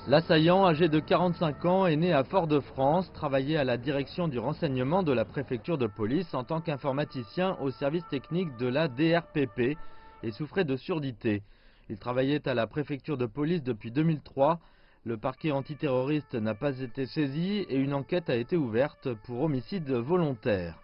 L'assaillant, âgé de 45 ans, est né à Fort-de-France, travaillait à la direction du renseignement de la préfecture de police en tant qu'informaticien au service technique de la DRPP et souffrait de surdité. Il travaillait à la préfecture de police depuis 2003. Le parquet antiterroriste n'a pas été saisi et une enquête a été ouverte pour homicide volontaire.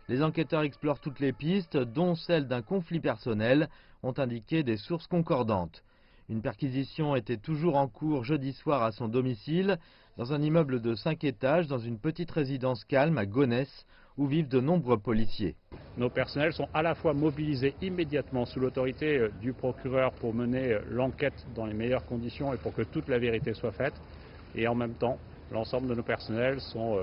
Les enquêteurs explorent toutes les pistes, dont celle d'un conflit personnel, ont indiqué des sources concordantes. Une perquisition était toujours en cours jeudi soir à son domicile, dans un immeuble de 5 étages, dans une petite résidence calme à Gonesse, où vivent de nombreux policiers. Nos personnels sont à la fois mobilisés immédiatement sous l'autorité du procureur pour mener l'enquête dans les meilleures conditions et pour que toute la vérité soit faite. Et en même temps, l'ensemble de nos personnels sont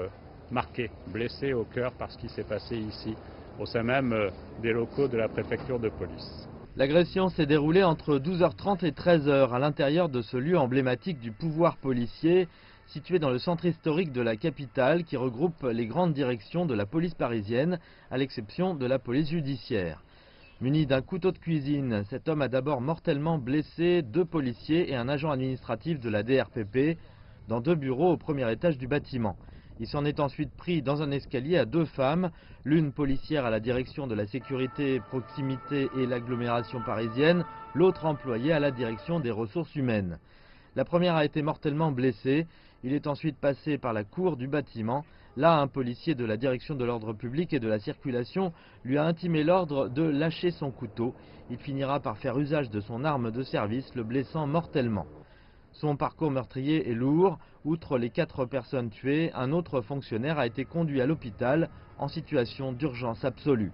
marqués, blessés au cœur par ce qui s'est passé ici, au sein même des locaux de la préfecture de police. L'agression s'est déroulée entre 12h30 et 13h à l'intérieur de ce lieu emblématique du pouvoir policier, situé dans le centre historique de la capitale qui regroupe les grandes directions de la police parisienne, à l'exception de la police judiciaire. Muni d'un couteau de cuisine, cet homme a d'abord mortellement blessé 2 policiers et un agent administratif de la DRPP dans 2 bureaux au premier étage du bâtiment. Il s'en est ensuite pris dans un escalier à 2 femmes, l'une policière à la direction de la sécurité, proximité et l'agglomération parisienne, l'autre employée à la direction des ressources humaines. La première a été mortellement blessée. Il est ensuite passé par la cour du bâtiment. Là, un policier de la direction de l'ordre public et de la circulation lui a intimé l'ordre de lâcher son couteau. Il finira par faire usage de son arme de service, le blessant mortellement. Son parcours meurtrier est lourd. Outre les 4 personnes tuées, un autre fonctionnaire a été conduit à l'hôpital en situation d'urgence absolue.